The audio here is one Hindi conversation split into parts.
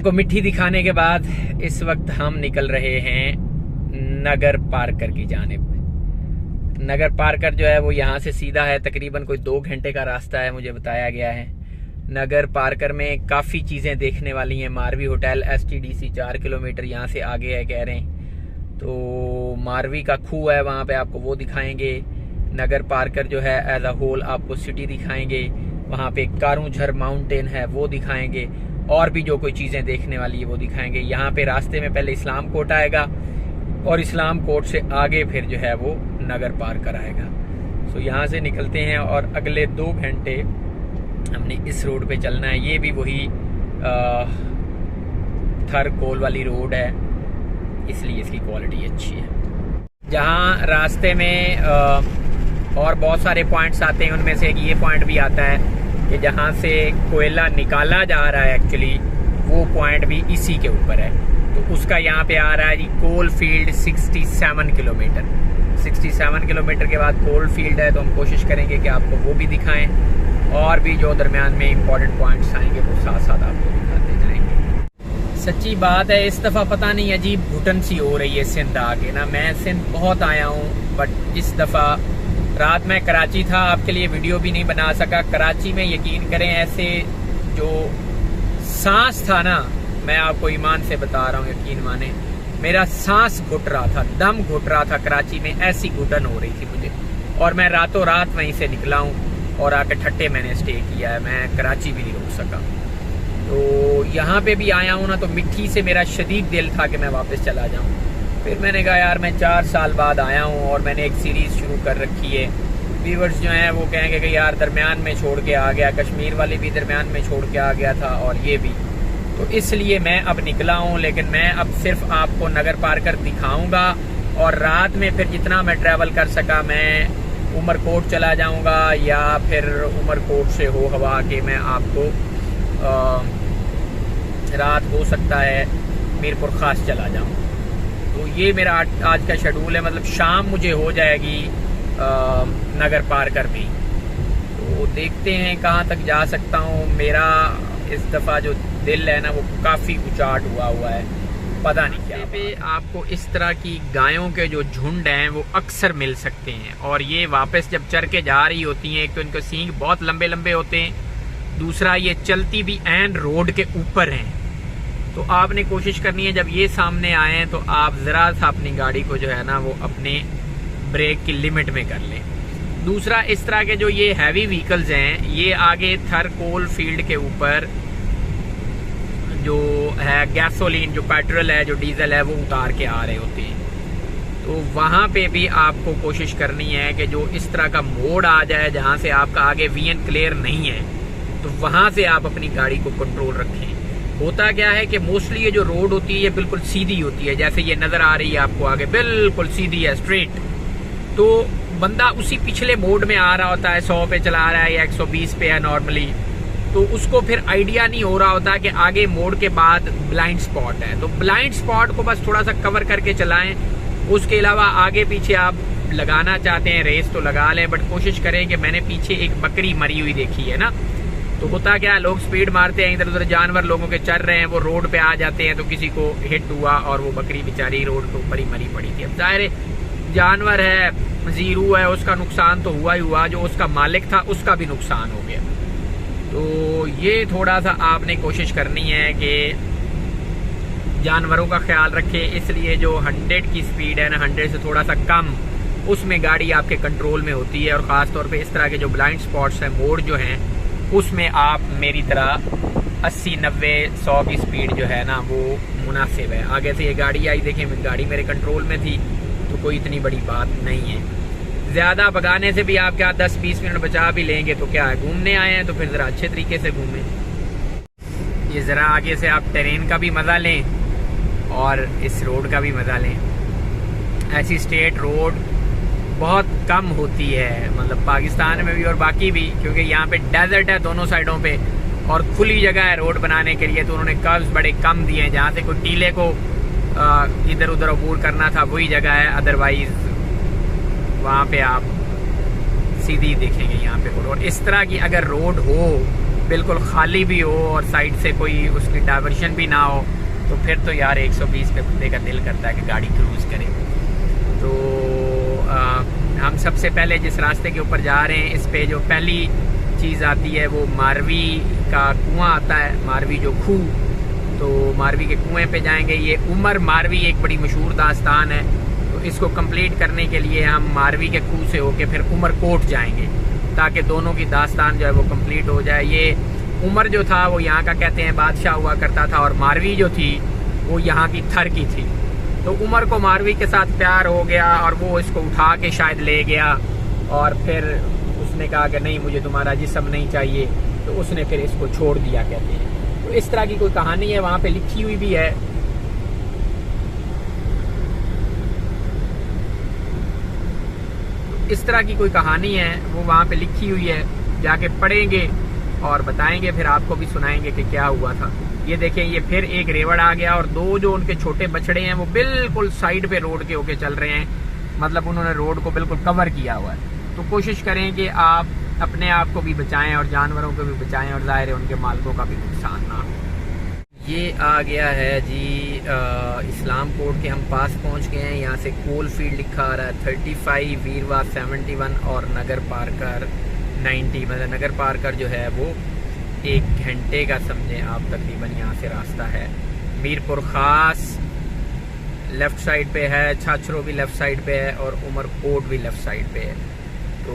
आपको मिट्टी दिखाने के बाद इस वक्त हम निकल रहे हैं नगर पार्कर की जानिब। नगर पार्कर जो है वो यहाँ से सीधा है, तकरीबन कोई 2 घंटे का रास्ता है मुझे बताया गया है। नगर पार्कर में काफ़ी चीज़ें देखने वाली हैं। मारवी होटल STDC 4 किलोमीटर यहाँ से आगे है कह रहे हैं, तो मारवी का खूह है वहाँ पे, आपको वो दिखाएंगे। नगर पार्कर जो है एज अ होल आपको सिटी दिखाएंगे। वहाँ पे कारूझर माउंटेन है वो दिखाएंगे, और भी जो कोई चीज़ें देखने वाली है वो दिखाएंगे। यहाँ पे रास्ते में पहले इस्लाम कोर्ट आएगा और इस्लाम कोर्ट से आगे फिर जो है वो नगर पार्कर आएगा। सो यहाँ से निकलते हैं और अगले 2 घंटे हमने इस रोड पे चलना है। ये भी वही थर कोल वाली रोड है, इसलिए इसकी क्वालिटी अच्छी है। जहाँ रास्ते में और बहुत सारे पॉइंट्स आते हैं, उनमें से एक ये पॉइंट भी आता है कि जहाँ से कोयला निकाला जा रहा है, एक्चुअली वो पॉइंट भी इसी के ऊपर है। तो उसका यहाँ पे आ रहा है जी कोल फील्ड 67 किलोमीटर। 67 किलोमीटर के बाद कोल फील्ड है, तो हम कोशिश करेंगे कि आपको वो भी दिखाएं, और भी जो दरमियान में इम्पोर्टेंट पॉइंट्स आएंगे वो साथ साथ आपको दिखाते जाएंगे। सच्ची बात है, इस दफ़ा पता नहीं अजीब घुटन सी हो रही है सिंध आके ना। मैं सिंध बहुत आया हूँ, बट इस दफ़ा रात में कराची था, आपके लिए वीडियो भी नहीं बना सका। कराची में यकीन करें ऐसे जो सांस था ना, मैं आपको ईमान से बता रहा हूँ, यकीन माने, मेरा सांस घुट रहा था, दम घुट रहा था। कराची में ऐसी घुटन हो रही थी मुझे, और मैं रातों रात वहीं से निकला हूँ और आके ठट्टे मैंने स्टे किया है। मैं कराची भी नहीं रुक सका। तो यहाँ पे भी आया हूँ ना, तो मिट्टी से मेरा शदीद दिल था कि मैं वापस चला जाऊँ। फिर मैंने कहा यार मैं 4 साल बाद आया हूँ और मैंने एक सीरीज़ शुरू कर रखी है। व्यूअर्स जो हैं वो कहेंगे कि यार दरमियान में छोड़ के आ गया, कश्मीर वाले भी दरमियान में छोड़ के आ गया था और ये भी, तो इसलिए मैं अब निकला हूँ। लेकिन मैं अब सिर्फ आपको नगर पार्कर दिखाऊंगा, और रात में फिर जितना मैं ट्रैवल कर सका मैं उमरकोट चला जाऊँगा, या फिर उमरकोट से हो हवा के मैं आपको रात हो सकता है मीरपुर खास चला जाऊँ। तो ये मेरा आज का शेड्यूल है, मतलब शाम मुझे हो जाएगी नगर पार्कर में। तो देखते हैं कहाँ तक जा सकता हूँ। मेरा इस दफ़ा जो दिल है ना वो काफ़ी उचाट हुआ है, पता नहीं क्या। पे आपको इस तरह की गायों के जो झुंड हैं वो अक्सर मिल सकते हैं, और ये वापस जब चर के जा रही होती हैं, एक तो इनके सींग बहुत लंबे लंबे होते हैं, दूसरा ये चलती भी एंड रोड के ऊपर हैं। तो आपने कोशिश करनी है जब ये सामने आए तो आप ज़रा सा अपनी गाड़ी को जो है ना वो अपने ब्रेक की लिमिट में कर लें। दूसरा, इस तरह के जो ये हैवी व्हीकल्स हैं, ये आगे थर कोल फील्ड के ऊपर जो है गैसोलीन, जो पेट्रोल है, जो डीजल है, वो उतार के आ रहे होते हैं। तो वहाँ पे भी आपको कोशिश करनी है कि जो इस तरह का मोड़ आ जाए जहाँ से आपका आगे VN क्लियर नहीं है, तो वहाँ से आप अपनी गाड़ी को कंट्रोल रखें। होता क्या है कि मोस्टली ये जो रोड होती है ये बिल्कुल सीधी होती है, जैसे ये नज़र आ रही है आपको आगे, बिल्कुल सीधी है, स्ट्रेट। तो बंदा उसी पिछले मोड में आ रहा होता है, 100 पे चला रहा है या 120 पे है नॉर्मली, तो उसको फिर आइडिया नहीं हो रहा होता कि आगे मोड़ के बाद ब्लाइंड स्पॉट है। तो ब्लाइंड स्पॉट को बस थोड़ा सा कवर करके चलाएं। उसके अलावा आगे पीछे आप लगाना चाहते हैं रेस तो लगा लें, बट कोशिश करें कि मैंने पीछे एक बकरी मरी हुई देखी है ना, तो होता क्या, लोग स्पीड मारते हैं, इधर उधर जानवर लोगों के चल रहे हैं, वो रोड पे आ जाते हैं, तो किसी को हिट हुआ और वो बकरी बेचारी रोड के ऊपर ही मरी पड़ी थी। अब जाहिर जानवर है, जीरू है, उसका नुकसान तो हुआ ही हुआ, जो उसका मालिक था उसका भी नुकसान हो गया। तो ये थोड़ा सा आपने कोशिश करनी है कि जानवरों का ख्याल रखें। इसलिए जो 100 की स्पीड है ना, 100 से थोड़ा सा कम, उसमें गाड़ी आपके कंट्रोल में होती है। और ख़ास तौर पे इस तरह के जो ब्लाइंड स्पॉट्स हैं, मोड़ जो हैं, उसमें आप मेरी तरह 80, 90, 100 की स्पीड जो है ना वो मुनासिब है। आगे से ये गाड़ी आई, देखें गाड़ी मेरे कंट्रोल में थी, तो कोई इतनी बड़ी बात नहीं है। ज़्यादा भगाने से भी आप क्या 10-20 मिनट बचा भी लेंगे तो क्या है, घूमने आए हैं तो फिर ज़रा अच्छे तरीके से घूमें। ये ज़रा आगे से आप ट्रेन का भी मज़ा लें और इस रोड का भी मज़ा लें। ऐसी स्टेट रोड बहुत कम होती है, मतलब पाकिस्तान में भी और बाकी भी, क्योंकि यहाँ पे डेजर्ट है दोनों साइडों पे और खुली जगह है रोड बनाने के लिए, तो उन्होंने कर्व्स बड़े कम दिए हैं। जहाँ से कोई टीले को इधर उधर अबूर करना था वही जगह है, अदरवाइज वहाँ पे आप सीधी देखेंगे यहाँ पे रोड। और इस तरह की अगर रोड हो बिल्कुल खाली भी हो और साइड से कोई उसकी डाइवर्शन भी ना हो, तो फिर तो यार 120 पे बंदे का दिल करता है कि गाड़ी क्रूज़ करे। तो हम सबसे पहले जिस रास्ते के ऊपर जा रहे हैं, इस पे जो पहली चीज़ आती है वो मारवी का कुआं आता है, मारवी जो खूह। तो मारवी के कुएं पे जाएंगे। ये उमर मारवी एक बड़ी मशहूर दास्तान है, तो इसको कंप्लीट करने के लिए हम मारवी के खूह से होके फिर उमरकोट जाएंगे, ताकि दोनों की दास्तान जो है वो कंप्लीट हो जाए। ये उमर जो था वो यहाँ का कहते हैं बादशाह हुआ करता था, और मारवी जो थी वो यहाँ की थर की थी। तो उमर को मारवी के साथ प्यार हो गया और वो इसको उठा के शायद ले गया, और फिर उसने कहा कि नहीं, मुझे तुम्हारा जिस्म नहीं चाहिए, तो उसने फिर इसको छोड़ दिया कहते हैं। तो इस तरह की कोई कहानी है, वहाँ पे लिखी हुई भी है। इस तरह की कोई कहानी है, वो वहाँ पे लिखी हुई है, जाके पढ़ेंगे और बताएंगे, फिर आपको भी सुनाएंगे कि क्या हुआ था। ये देखें, ये फिर एक रेवड़ आ गया और दो जो उनके छोटे बछड़े हैं वो बिल्कुल साइड पे रोड के होके चल रहे हैं, मतलब उन्होंने रोड को बिल्कुल कवर किया हुआ है। तो कोशिश करें कि आप अपने आप को भी बचाएं और जानवरों को भी बचाएं, और ज़ाहिर है उनके मालिकों का भी नुकसान ना हो। ये आ गया है जी इस्लामकोट के हम पास पहुंच गए हैं। यहाँ से कोल फील्ड लिखा आ रहा है 35, वीरवा 71 और नगर पार्कर 90। मतलब नगर पार्कर जो है वो 1 घंटे का समझें आप तकरीबन यहाँ से रास्ता है। मीरपुर खास लेफ़्ट साइड पे है, छाछरो भी लेफ़्ट साइड पे है और उमरकोट भी लेफ़्ट साइड पे है। तो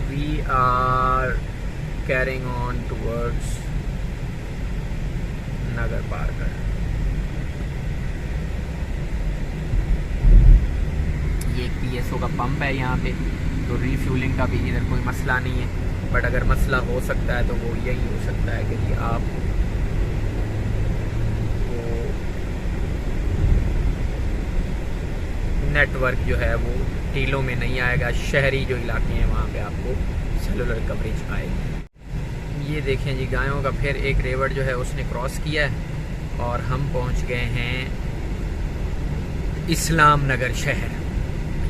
we are carrying on towards Nagar Parkar. ये एक PSO का पंप है यहाँ पे, तो रीफ्यूलिंग का भी इधर कोई मसला नहीं है, बट अगर मसला हो सकता है तो वो यही हो सकता है कि आप नेटवर्क जो है वो टीलों में नहीं आएगा। शहरी जो इलाके हैं वहाँ पे आपको सेलुलर कवरेज आएगी। ये देखें जी, गायों का फिर एक रेवड़ जो है उसने क्रॉस किया है और हम पहुँच गए हैं इस्लाम नगर शहर।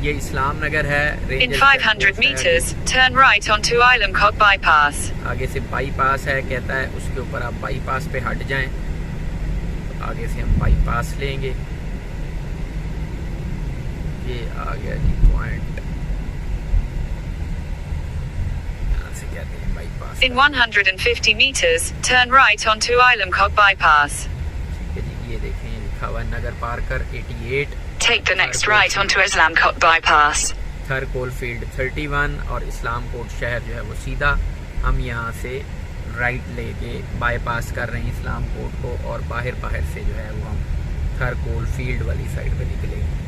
ये इस्लाम नगर है। In 500 meters, turn right onto Ilamcock bypass. आगे से बाईपास है कहता है, उसके ऊपर आप बाईपास पे हट जाएं। तो आगे से हम बाईपास लेंगे। ये आ गया जी पॉइंट, यहाँ से कहते हैं bypass. In 150 meters, turn right onto Ilamcock bypass. ठीक है जी, ये देखें लिखा हुआ Nagar Parkar 88। Take the next right onto Islamcock bypass. Thar coalfield 31 और इस्लामकोट शहर जो है वो सीधा। हम यहाँ से राइट लेके बाईपास कर रहे हैं इस्लामकोट को, और बाहर से जो है वो हम थर कोलफील्ड वाली साइड पे निकलेंगे।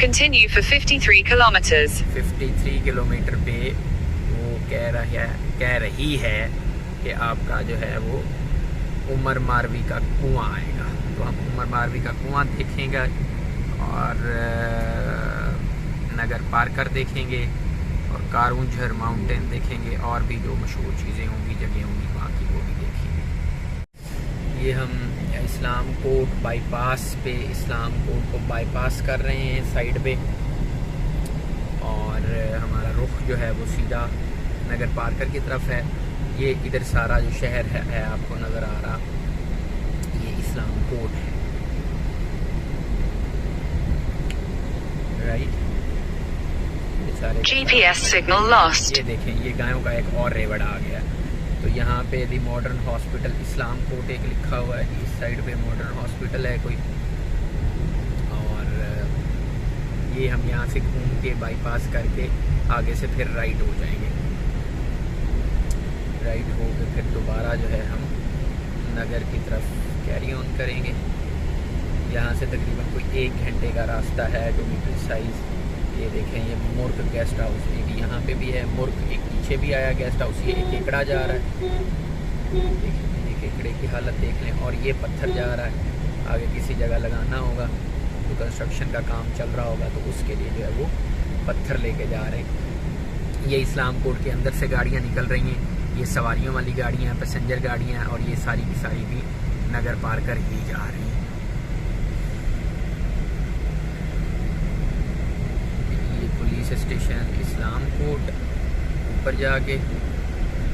Continue for 53 kilometers. 53 किलोमीटर पे वो कह रही है कि आपका जो है वो उमर मारवी का कुआं आएगा। तो हम उमर मारवी का कुआं देखेंगे और नगर पार्कर देखेंगे और कारूंझर माउंटेन देखेंगे, और भी जो मशहूर चीज़ें होंगी, जगह होंगी वहाँ की, वो भी देखेंगे। ये हम इस्लामकोट बाईपास पे इस्लामकोट को बाईपास कर रहे हैं साइड पे, और हमारा रुख जो है वो सीधा नगर पार्कर की तरफ है। ये इधर सारा जो शहर है आपको नज़र आ रहा, ये इस्लामकोट है, राइट। ये सारे GPS signal lost. ये देखें, ये गायों का एक और रेवड़ आ गया। तो यहाँ पे दी मॉडर्न हॉस्पिटल इस्लामकोट एक लिखा हुआ है, इस साइड पे मॉडर्न हॉस्पिटल है कोई। और ये हम यहाँ से घूम के बाईपास करके आगे से फिर राइट हो जाएंगे। राइट हो के फिर दोबारा जो है हम नगर की तरफ कैरी ऑन करेंगे। यहाँ से तकरीबन कोई 1 घंटे का रास्ता है, टू बी प्रिसाइज। ये देखें, ये मुर्ग गेस्ट हाउस एक यहाँ पे भी है, मुर्ग एक पीछे भी आया गेस्ट हाउस। ये एक एकड़ा जा रहा है, एक एकड़े की हालत देख लें, और ये पत्थर जा रहा है। आगे किसी जगह लगाना होगा तो कंस्ट्रक्शन का काम चल रहा होगा, तो उसके लिए जो है वो पत्थर लेके जा रहे हैं। ये इस्लामकोट के अंदर से गाड़ियाँ निकल रही हैं, ये सवारियों वाली गाड़ियाँ, पैसेंजर गाड़ियाँ, और ये सारी की सारी भी नगर पार्कर ही जा रही हैं। पुलिस स्टेशन इस्लामकोट ऊपर जाके,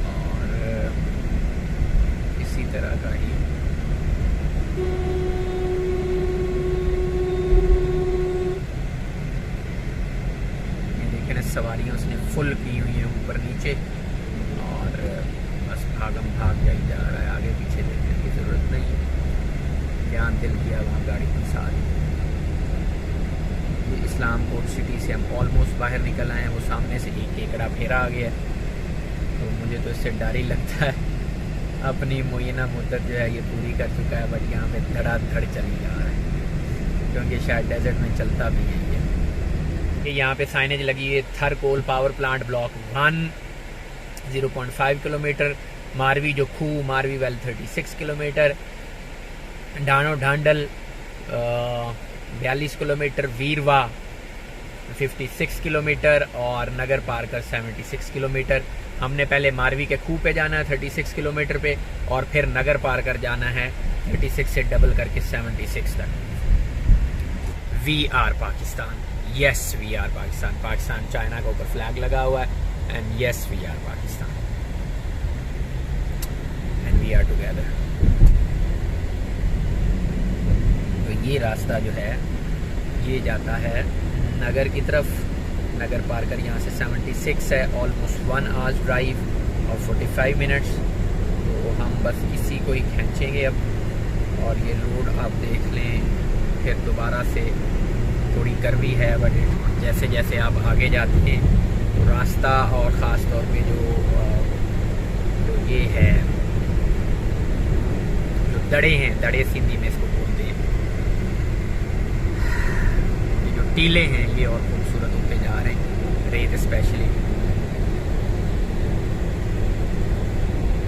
और इसी तरह का ही ये देखें ना, सवारियाँ उसने फुल की हुई हैं ऊपर नीचे, और बस भागम भाग जाई जा रहा है, आगे पीछे देखने की ज़रूरत नहीं है। ध्यान दिल किया वहाँ गाड़ी फंसा दी। इस्लामकोट सिटी से हम ऑलमोस्ट बाहर निकल आए हैं, वो सामने से एक एकड़ा फेरा आ गया, तो मुझे तो इससे डर ही लगता है। अपनी मुय्यना मुद्दत जो है ये पूरी कर चुका है, बट यहाँ पे धड़ाधड़ चली जा रहा है, क्योंकि शायद डेजर्ट में चलता भी है ये। यहाँ पे साइनेज लगी है, Thar coal power plant block 1 0.5 kilometre, Marvi जो खूह Marvi well 36 kilometre, Dano Dhandal 42 kilometre, Virawah 56 kilometre और नगर पारकर 76 किलोमीटर। हमने पहले मारवी के खूह पे जाना है 36 किलोमीटर पे, और फिर नगर पारकर जाना है 36 से डबल करके 76 तक। We are Pakistan, yes we are Pakistan. Pakistan China के ऊपर फ्लैग लगा हुआ है, and yes we are Pakistan, and we are together. तो ये रास्ता जो है ये जाता है नगर की तरफ। नगर पार कर यहाँ से 76 है, ऑलमोस्ट 1 आवर्स ड्राइव और 45 मिनट्स। तो हम बस इसी को ही खींचेंगे अब, और ये रोड आप देख लें, फिर दोबारा से थोड़ी कर्वी है, बट जैसे जैसे आप आगे जाते हैं तो रास्ता, और ख़ास तौर पे जो ये है, जो दड़े हैं, दड़े सिंधी में इसको बोलते हैं, ये जो टीले हैं ये और खूबसूरत होते जा रहे हैं, रेत स्पेशली।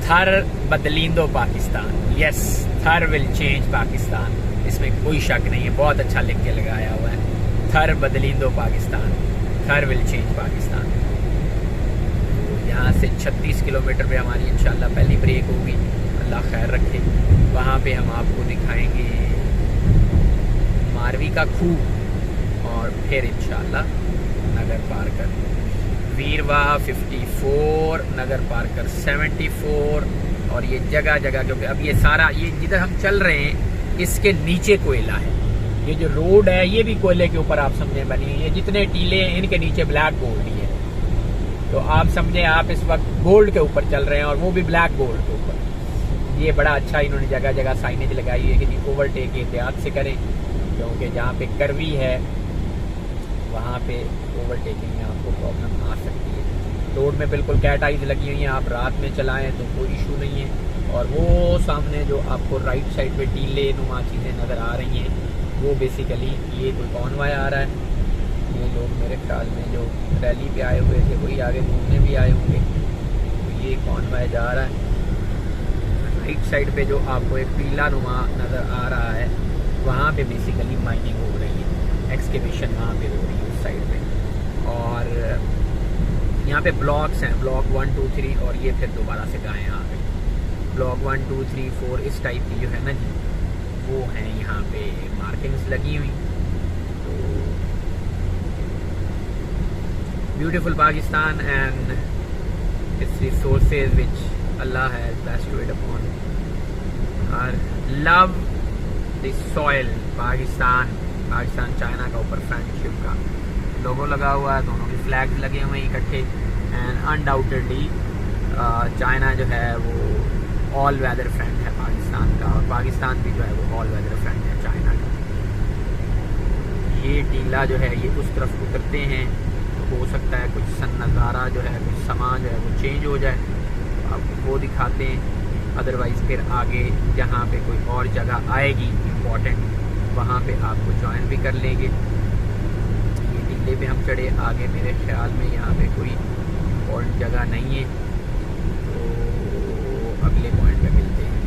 थर बदलिंदो पाकिस्तान, यस थर विल चेंज पाकिस्तान, इसमें कोई शक नहीं है, बहुत अच्छा लिख के लगाया हुआ है, थर बदलिंदो पाकिस्तान, थर विल चेंज पाकिस्तान। तो यहाँ से 36 किलोमीटर पे हमारी इंशाल्लाह पहली ब्रेक होगी, अल्लाह खैर रखे। वहाँ पे हम आपको दिखाएंगे मारवी का खूह, और फिर इंशाल्लाह नगर पारकर वीरवा 54, नगर पारकर 74, और ये जगह जगह, क्योंकि अब ये सारा ये जिधर हम चल रहे हैं इसके नीचे कोयला है, ये जो रोड है ये भी कोयले के ऊपर आप समझे बनी है, ये जितने टीले हैं इनके नीचे ब्लैक गोल्ड ही है। तो आप समझे आप इस वक्त गोल्ड के ऊपर चल रहे हैं, और वो भी ब्लैक गोल्ड के ऊपर। ये बड़ा अच्छा इन्होंने जगह जगह साइनेज लगाई है कि ओवरटेक एहतियात से करें, क्योंकि जहाँ पे कर्वी है वहाँ पे ओवरटेकिंग में आपको प्रॉब्लम आ सकती है। रोड में बिल्कुल कैट आइज लगी हुई हैं, आप रात में चलाएं तो कोई इशू नहीं है। और वो सामने जो आपको राइट साइड पे टीले नुमा चीज़ें नज़र आ रही हैं, वो बेसिकली ये कोई कॉन्वॉय आ रहा है। ये लोग मेरे ख्याल में जो रैली पे आए हुए थे वही आगे घूमने भी आए होंगे, तो ये कॉन्वॉय जा रहा है। राइट साइड पे जो आपको एक पीला नुमा नज़र आ रहा है, वहाँ पे बेसिकली माइनिंग हो रही है, एक्सकेवेशन वहाँ पे हो रही है उस साइड पे। और यहाँ पे ब्लॉक्स हैं, ब्लॉक 1 2 3, और ये फिर दोबारा से गायें आ गई। ब्लॉक 1 2 3 4 इस टाइप की जो है ना जी, वो हैं यहाँ पे मार्किंग्स लगी हुई। तो beautiful Pakistan and its resources which Allah has bestowed upon our love the soil. Pakistan China का ऊपर फ्रेंडशिप का लोगो लगा हुआ है, दोनों के फ्लैग्स लगे हुए हैं इकट्ठे, एंड अनडाउटेडली चाइना जो है वो ऑल वेदर फ्रेंड है पाकिस्तान का, और पाकिस्तान भी जो है वो ऑल वेदर फ्रेंड है चाइना का। ये टीला जो है ये उस तरफ उतरते हैं, तो हो सकता है कुछ नज़ारा जो है, कुछ सामान जो है वो चेंज हो जाए, तो आपको वो दिखाते हैं। अदरवाइज़ फिर आगे जहाँ पे कोई और जगह आएगी इम्पॉर्टेंट, वहाँ पे आपको ज्वाइन भी कर लेंगे। ये टीले पे हम चढ़े, आगे मेरे ख्याल में यहाँ पे कोई इम्पॉर्टेंट जगह नहीं है, तो अगले पॉइंट पे मिलते हैं।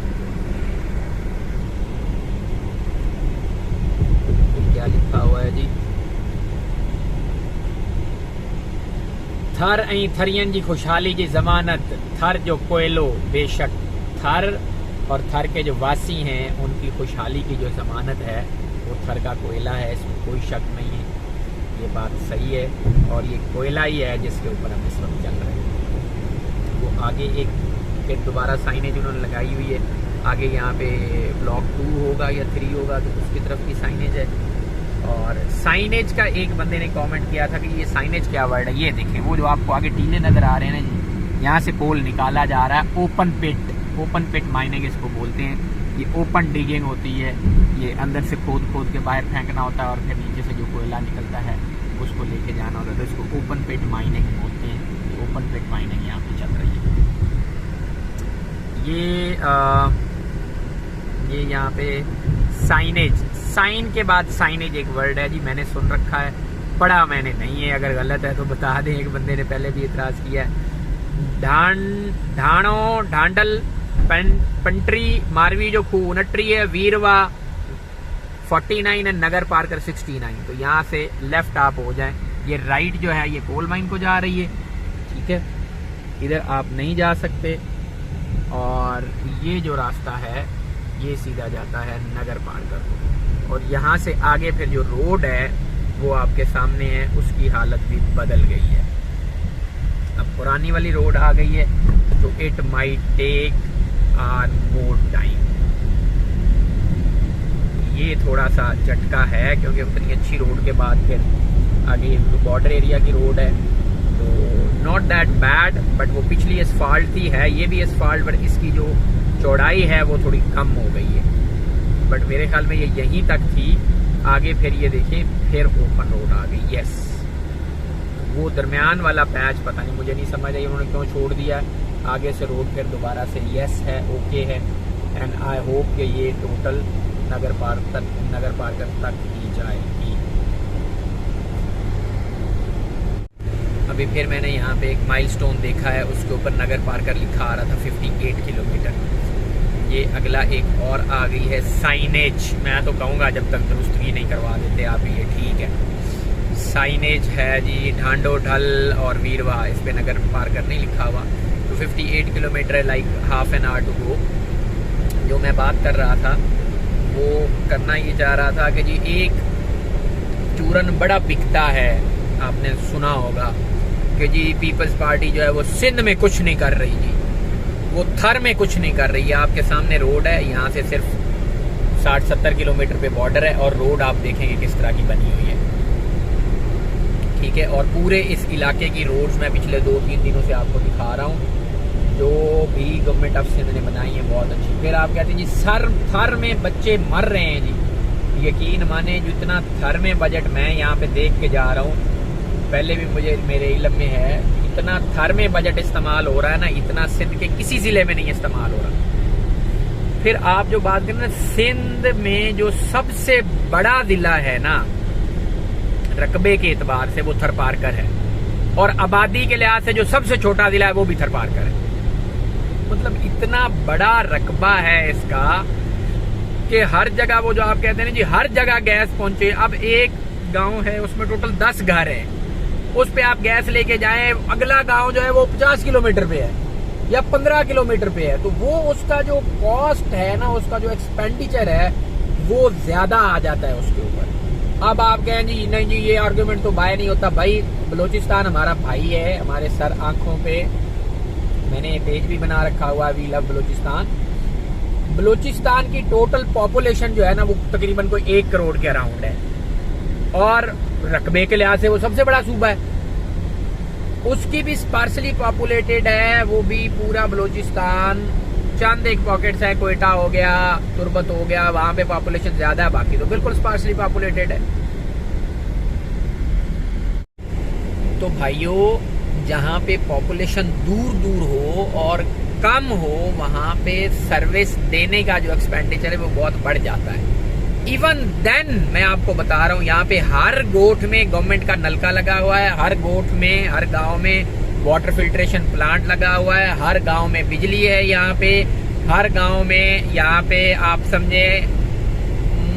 तो क्या लिखा हुआ है जी, थर ऐं थरियन जी खुशहाली की ज़मानत, थर जो कोयलो, बेशक थर और थर के जो वासी हैं उनकी खुशहाली की जो ज़मानत है वो थर का कोयला है, इसमें कोई शक नहीं है, ये बात सही है। और ये कोयला ही है जिसके ऊपर हम इस वक्त चल रहे हैं। वो आगे एक फिर दोबारा साइनेज उन्होंने लगाई हुई है। आगे यहाँ पे ब्लॉक 2 होगा या 3 होगा तो उसकी तरफ की साइनेज है। और साइनेज का एक बंदे ने कमेंट किया था कि ये साइनेज क्या वर्ड है। ये देखें, वो जो आपको आगे टीले नज़र आ रहे हैं ना, यहाँ से कोल निकाला जा रहा है। ओपन पिट माइनिंग इसको बोलते हैं। ये ओपन डिगिंग होती है, ये अंदर से खोद के बाहर फेंकना होता है और फिर नीचे से जो कोयला निकलता है उसको लेके जाना होता है, तो इसको ओपन पिट माइनिंग बोलते हैं। ओपन पिट माइनिंग यहाँ पे चल रही है। ये यहाँ पे साइनेज, साइन के बाद साइनेज एक वर्ड है जी, मैंने सुन रखा है, पढ़ा मैंने नहीं है, अगर गलत है तो बता दें। एक बंदे ने पहले भी इतराज किया है। ढाणो, ढांडल, पंट्री, मारवी जो खूह नटरी है, वीरवा 49 है, नगर पार्कर 69। तो यहाँ से लेफ्ट आप हो जाएं। ये राइट जो है ये कोल माइन को जा रही है, ठीक है, इधर आप नहीं जा सकते। और ये जो रास्ता है ये सीधा जाता है नगर पार्कर को। और यहाँ से आगे फिर जो रोड है वो आपके सामने है, उसकी हालत भी बदल गई है। अब पुरानी वाली रोड आ गई है तो it might take more time. ये थोड़ा सा झटका है क्योंकि उतनी अच्छी रोड के बाद फिर आगे बॉर्डर एरिया की रोड है, तो नॉट दैट बैड। बट वो पिछली एस्फाल्ट थी, है ये भी एस्फाल्ट, बट इसकी जो चौड़ाई है वो थोड़ी कम हो गई है। बट मेरे ख्याल में ये यहीं तक थी। आगे फिर ये देखें फिर ओपन रोड आ गई। यस, वो दरमियान वाला पैच पता नहीं, मुझे नहीं समझ आई उन्होंने क्यों छोड़ दिया। आगे से रोड फिर दोबारा से यस है, ओके है। एंड आई होप कि ये टोटल नगर पार्कर तक ही जाएगी। अभी फिर मैंने यहाँ पे एक माइलस्टोन देखा है, उसके ऊपर नगर पार्कर लिखा आ रहा था 58 किलोमीटर। ये अगला एक और आ गई है साइनेज। मैं तो कहूँगा जब तक दुरुस्तगी नहीं करवा देते आप ये ठीक है। साइनेज है जी, ढांडो ढल और वीरवा, इस पे नगर पार्कर नहीं लिखा हुआ। तो 58 किलोमीटर है, like half an hour to go. जो मैं बात कर रहा था वो करना ये चाह रहा था कि जी एक चूरन बड़ा बिकता है, आपने सुना होगा कि जी पीपल्स पार्टी जो है वो सिंध में कुछ नहीं कर रही जी, वो थर में कुछ नहीं कर रही है। आपके सामने रोड है, यहाँ से सिर्फ 60-70 किलोमीटर पे बॉर्डर है और रोड आप देखेंगे किस तरह की बनी हुई है, ठीक है। और पूरे इस इलाके की रोड्स मैं पिछले 2-3 दिनों से आपको दिखा रहा हूँ, जो भी गवर्नमेंट ऑफ सिंध ने बनाई है बहुत अच्छी। फिर आप कहते हैं जी थर में बच्चे मर रहे हैं जी, यकीन माने जितना थर में बजट मैं यहाँ पे देख के जा रहा हूँ, पहले भी मुझे मेरे इल्म में है, इतना थर में बजट इस्तेमाल हो रहा है ना, इतना सिंध के किसी जिले में नहीं इस्तेमाल हो रहा। फिर आप जो बात करें ना, सिंध में जो सबसे बड़ा जिला है ना रकबे के एतबार से वो थर पार्कर है, और आबादी के लिहाज से जो सबसे छोटा जिला है वो भी थर पार्कर है। मतलब इतना बड़ा रकबा है इसका कि हर जगह वो जो आप कहते हैं ना जी, हर जगह गैस पहुंचे। अब एक गांव है उसमें टोटल 10 घर है, उस पे आप गैस लेके जाएं, अगला गांव जो है वो 50 किलोमीटर पे है या 15 किलोमीटर पे है, तो वो उसका जो कॉस्ट है ना, उसका जो एक्सपेंडिचर है वो ज्यादा आ जाता है उसके ऊपर। अब आप कहें जी नहीं जी ये आर्गुमेंट तो बाय नहीं होता। भाई बलोचिस्तान हमारा भाई है, हमारे सर आंखों पे, मैंने पेज भी बना रखा हुआ वी लव बलोचिस्तान। बलोचिस्तान की टोटल पॉपुलेशन जो है ना वो तकरीबन कोई 1 करोड़ के अराउंड है, और रकबे के लिहाज से वो सबसे बड़ा सूबा है। उसकी भी स्पार्सली पॉपुलेटेड है, वो भी पूरा बलोचिस्तान। चंद एक पॉकेट्स है, कोयटा हो गया, तुर्बत हो गया, वहां पे पॉपुलेशन ज्यादा है, बाकी तो बिल्कुल स्पार्सली पॉपुलेटेड है। तो भाइयों, जहाँ पे पॉपुलेशन दूर दूर हो और कम हो, वहां पे सर्विस देने का जो एक्सपेंडिचर है वो बहुत बढ़ जाता है। इवन देन मैं आपको बता रहा हूँ, यहाँ पे हर गोठ में गवर्नमेंट का नलका लगा हुआ है, हर गोठ में, हर गांव में वाटर फिल्ट्रेशन प्लांट लगा हुआ है, हर गांव में बिजली है, यहाँ पे हर गांव में, यहाँ पे आप समझे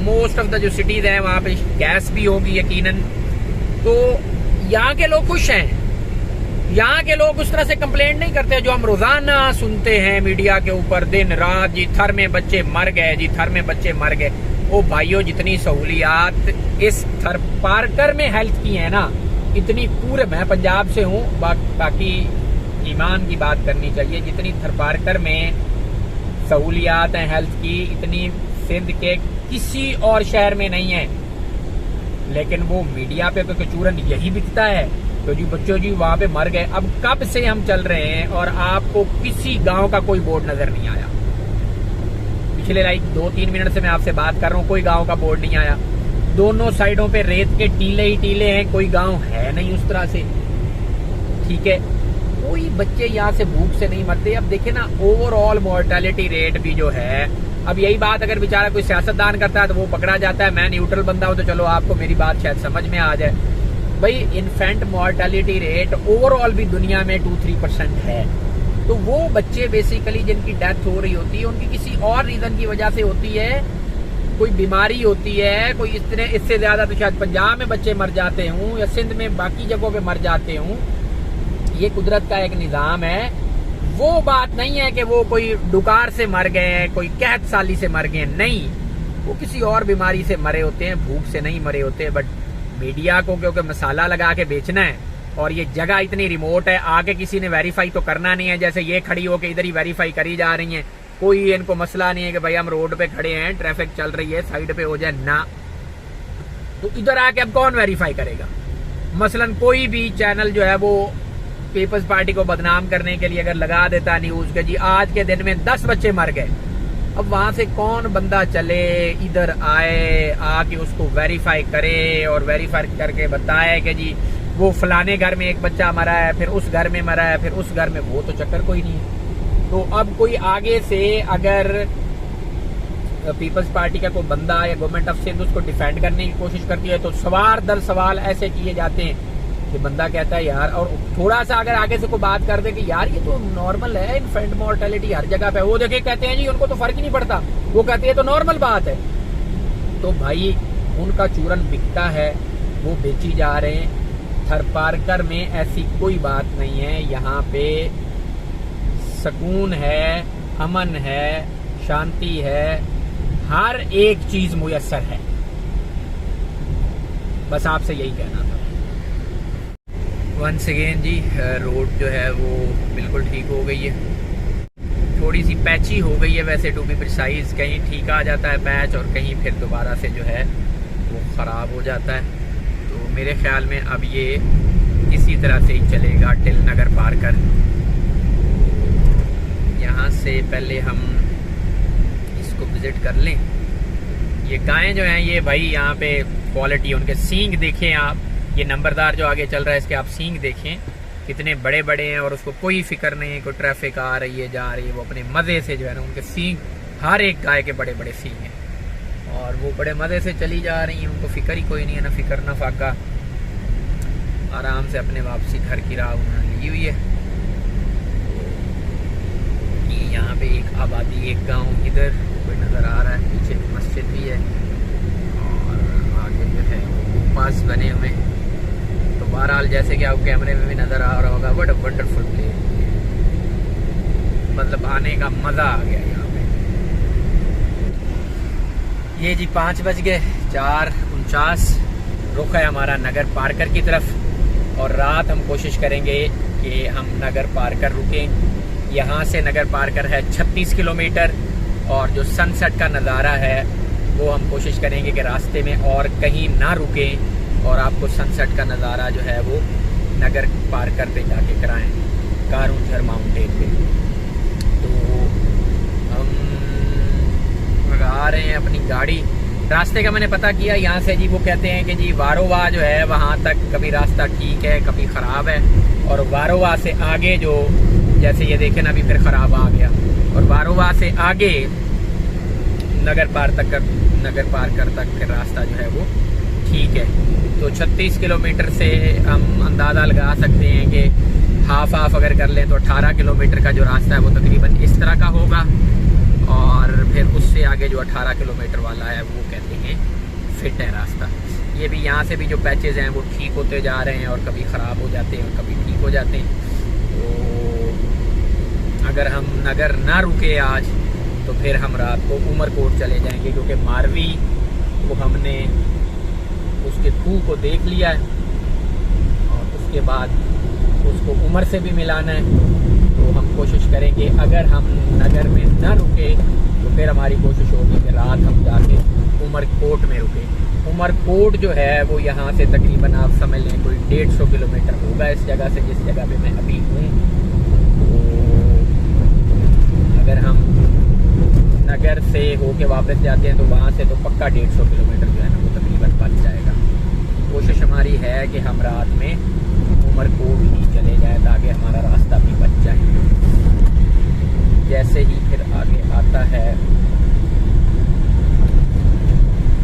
मोस्ट ऑफ द जो सिटीज है वहां पे गैस भी होगी यकीनन। तो यहाँ के लोग खुश हैं, यहाँ के लोग उस तरह से कंप्लेंट नहीं करते जो हम रोजाना सुनते हैं मीडिया के ऊपर दिन रात, जी थर में बच्चे मर गए, जी थर में बच्चे मर गए। ओ भाइयों, जितनी सहूलियात इस थर पार्कर में हेल्थ की है ना, इतनी पूरे, मैं पंजाब से हूँ, बाकी की ईमान की बात करनी चाहिए। जितनी थरपारकर में सहूलियात हैं हेल्थ की, इतनी सिंध के किसी और शहर में नहीं है। लेकिन वो मीडिया पे तो चूरन यही बिकता है, तो जी बच्चों जी वहां पे मर गए। अब कब से हम चल रहे हैं और आपको किसी गांव का कोई बोर्ड नजर नहीं आया। पिछले 2-3 मिनट से मैं आपसे बात कर रहा हूँ, कोई गांव का बोर्ड नहीं आया। दोनों साइडों पे रेत के टीले ही टीले हैं, कोई गांव है नहीं उस तरह से। ठीक है, कोई बच्चे यहाँ से भूख से नहीं मरते। अब देखे ना, ओवरऑल मोर्टेलिटी रेट भी जो है, अब यही बात अगर बेचारा कोई सियासतदान करता है तो वो पकड़ा जाता है। मैं न्यूट्रल बंदा हूं तो चलो आपको मेरी बात शायद समझ में आ जाए। भाई इन्फेंट मोर्टेलिटी रेट ओवरऑल भी दुनिया में 2-3% है। तो वो बच्चे बेसिकली जिनकी डेथ हो रही होती है, उनकी किसी और रीजन की वजह से होती है, कोई बीमारी होती है, कोई इससे ज्यादा तो शायद पंजाब में बच्चे मर जाते हूँ या सिंध में बाकी जगहों पे मर जाते हूँ। ये कुदरत का एक निजाम है। वो बात नहीं है कि वो कोई डुकार से मर गए, कोई कहत साली से मर गए, नहीं, वो किसी और बीमारी से मरे होते हैं, भूख से नहीं मरे होते। बट मीडिया को क्योंकि मसाला लगा के बेचना है और ये जगह इतनी रिमोट है, आगे किसी ने वेरीफाई तो करना नहीं है। जैसे ये खड़ी होके इधर ही वेरीफाई करी जा रही है, कोई इनको मसला नहीं है कि भाई हम रोड पे खड़े हैं, ट्रैफिक चल रही है, साइड पे हो जाए ना। तो इधर आके अब कौन वेरीफाई करेगा? मसलन कोई भी चैनल जो है वो पीपल्स पार्टी को बदनाम करने के लिए अगर लगा देता न्यूज के जी आज के दिन में 10 बच्चे मर गए, अब वहां से कौन बंदा चले, इधर आए, आके उसको वेरीफाई करे और वेरीफाई करके बताए कि जी वो फलाने घर में एक बच्चा मरा है, फिर उस घर में मरा है, फिर उस घर में, वो तो चक्कर कोई नहीं है। तो अब कोई आगे से अगर पीपल्स पार्टी का कोई बंदा या गवर्नमेंट ऑफ सिंध उसको डिफेंड करने की कोशिश करती है तो सवाल दर सवाल ऐसे किए जाते हैं कि बंदा कहता है यार, और थोड़ा सा अगर आगे से कोई बात कर दे कि यार ये तो नॉर्मल है, इन्फेंट मोर्टेलिटी हर जगह पे, वो देखे कहते हैं जी उनको तो फर्क ही नहीं पड़ता, वो कहते हैं तो नॉर्मल बात है। तो भाई उनका चूरन बिकता है, वो बेची जा रहे हैं। थरपारकर में ऐसी कोई बात नहीं है, यहाँ पे सुकून है, अमन है, शांति है, हर एक चीज मुयस्सर है। बस आपसे यही कहना था। वंस अगेन जी रोड जो है वो बिल्कुल ठीक हो गई है, थोड़ी सी पैची हो गई है वैसे टू बी प्रिसाइज, कहीं ठीक आ जाता है पैच और कहीं फिर दोबारा से जो है वो ख़राब हो जाता है। तो मेरे ख्याल में अब ये इसी तरह से ही चलेगा टिल नगर पारकर। यहाँ से पहले हम इसको विज़िट कर लें। ये गायें जो हैं ये भाई यहाँ पे क्वालिटी, उनके सींग देखें आप, ये नंबरदार जो आगे चल रहा है इसके आप सींग देखें कितने बड़े बड़े हैं और उसको कोई फिक्र नहीं है, कोई ट्रैफिक आ रही है जा रही है, वो अपने मज़े से जो है ना, उनके सींग, हर एक गाय के बड़े बड़े सींग हैं और वो बड़े मज़े से चली जा रही हैं, उनको फिक्र ही कोई नहीं है, ना फिक्र ना फाका, आराम से अपने वापसी घर की राह उन्होंने ली हुई है। यहाँ पे एक आबादी, एक गाँव इधर कोई नज़र आ रहा है, पीछे मस्जिद भी है और आगे जो है पास बने हुए। तो बहरहाल जैसे कि आपको कैमरे में भी नज़र आ रहा होगा, बट वंडरफुल प्लेस, मतलब आने का मज़ा आ गया यहाँ पे। ये जी 5:04 रुख है हमारा नगर पारकर की तरफ और रात हम कोशिश करेंगे कि हम नगर पारकर रुकें। यहाँ से नगर पारकर है 36 किलोमीटर और जो सनसेट का नज़ारा है वो हम कोशिश करेंगे कि रास्ते में और कहीं ना रुकें और आपको सनसेट का नज़ारा जो है वो नगर पारकर पे जाके कराएं, कारूंझर माउंटेन पे। तो हम लगा रहे हैं अपनी गाड़ी। रास्ते का मैंने पता किया यहाँ से जी, वो कहते हैं कि जी वारोवा जो है वहाँ तक कभी रास्ता ठीक है कभी ख़राब है, और वारोवा से आगे जो, जैसे ये देखें ना अभी फिर ख़राब आ गया, और वारोवा से आगे नगर पारकर तक फिर रास्ता जो है वो ठीक है। तो 36 किलोमीटर से हम अंदाज़ा लगा सकते हैं कि हाफ अगर कर लें तो 18 किलोमीटर का जो रास्ता है वो तकरीबन इस तरह का होगा, और फिर उससे आगे जो 18 किलोमीटर वाला है वो कहते हैं फिट है रास्ता। ये भी यहाँ से भी जो पैचेज़ हैं वो ठीक होते जा रहे हैं और कभी ख़राब हो जाते हैं और कभी ठीक हो जाते हैं। तो अगर हम नगर ना रुके आज तो फिर हम रात को उमरकोट चले जाएंगे, क्योंकि मारवी को हमने उसके खूह को देख लिया है और उसके बाद उसको उमर से भी मिलाना है, तो हम कोशिश करेंगे। अगर हम नगर में ना रुके तो फिर हमारी कोशिश होगी कि रात हम जाके उमरकोट में रुके। उमरकोट जो है वो यहाँ से तकरीबन आप समझ लें कोई 150 किलोमीटर होगा इस जगह से, जिस जगह पे मैं अभी हूँ। तो अगर हम नगर से होके वापस जाते हैं तो वहाँ से तो पक्का 150 किलोमीटर जो है ना वो तकरीबन बच जाएगा। कोशिश हमारी है कि हम रात में उमरकोट ही चले जाए ताकि हमारा रास्ता भी बच जाए। जैसे ही फिर आगे आता है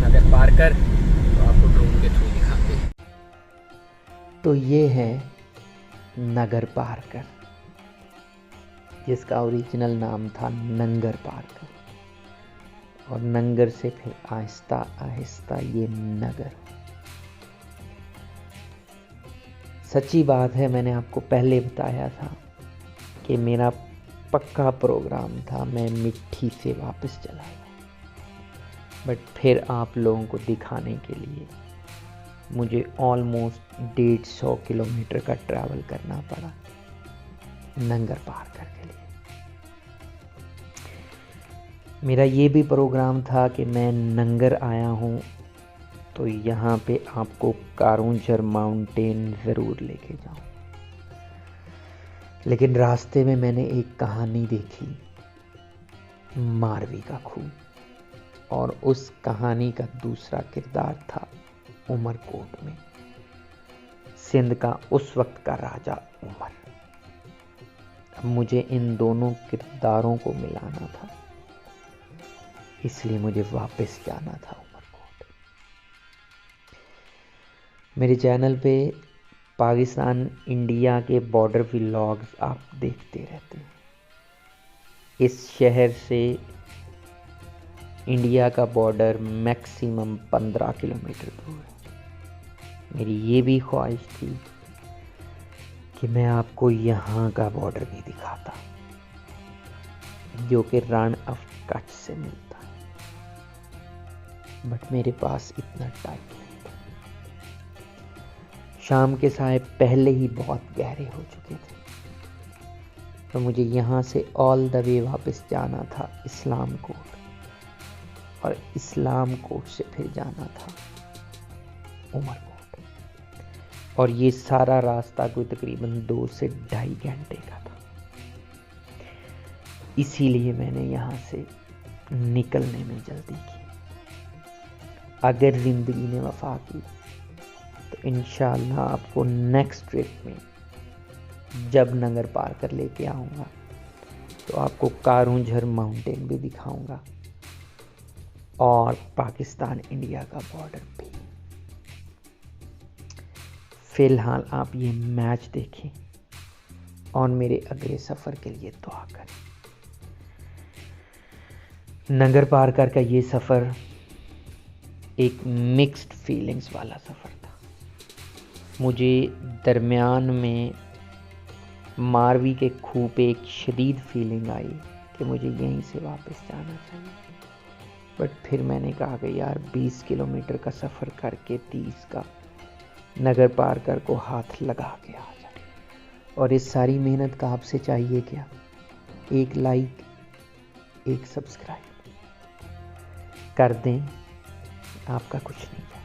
नगर पार्कर तो आपको ड्रोन के थ्रू दिखाते हैं। तो ये है नगर पार्कर, जिसका ओरिजिनल नाम था नंगर पार्कर, और नंगर से फिर आहिस्ता आहिस्ता ये नगर। सच्ची बात है, मैंने आपको पहले बताया था कि मेरा पक्का प्रोग्राम था मैं मिट्टी से वापस चला गया, बट फिर आप लोगों को दिखाने के लिए मुझे ऑलमोस्ट 150 किलोमीटर का ट्रैवल करना पड़ा नंगर पार्कर के लिए। मेरा ये भी प्रोग्राम था कि मैं नंगर आया हूँ तो यहाँ पे आपको कारूंझर माउंटेन ज़रूर लेके जाऊँ, लेकिन रास्ते में मैंने एक कहानी देखी, मारवी का खून, और उस कहानी का दूसरा किरदार था उमरकोट में सिंध का उस वक्त का राजा उमर। अब मुझे इन दोनों किरदारों को मिलाना था, इसलिए मुझे वापस जाना था उमरकोट। मेरे चैनल पे पाकिस्तान इंडिया के बॉर्डर व्लॉग्स आप देखते रहते हैं। इस शहर से इंडिया का बॉर्डर मैक्सिमम 15 किलोमीटर दूर है। मेरी ये भी ख्वाहिश थी कि मैं आपको यहाँ का बॉर्डर भी दिखाता, जो कि रण ऑफ कच्छ से मिलता है, बट मेरे पास इतना टाइम नहीं था। शाम के साए पहले ही बहुत गहरे हो चुके थे, तो मुझे यहाँ से ऑल द वे वापस जाना था इस्लाम कोट, और इस्लाम कोट से फिर जाना था उमरकोट, और ये सारा रास्ता कोई तकरीबन 2 से 2.5 घंटे का था। इसीलिए मैंने यहाँ से निकलने में जल्दी की। अगर ज़िंदगी ने वफा की तो इंशाअल्लाह आपको नेक्स्ट ट्रिप में जब नंगर पार्कर लेके आऊँगा तो आपको कारूंझर माउंटेन भी दिखाऊंगा और पाकिस्तान इंडिया का बॉर्डर भी। फिलहाल आप ये मैच देखें और मेरे अगले सफ़र के लिए दुआ करें। नंगर पार्कर का ये सफ़र एक मिक्स्ड फीलिंग्स वाला सफ़र था। मुझे दरमियान में मारवी के खूह पे एक शदीद फीलिंग आई कि मुझे यहीं से वापस जाना चाहिए, बट फिर मैंने कहा कि यार 20 किलोमीटर का सफ़र करके 30 का नगर पार्कर को हाथ लगा के आ जाए, और इस सारी मेहनत का आपसे चाहिए क्या? एक लाइक, एक सब्सक्राइब कर दें, आपका कुछ नहीं है।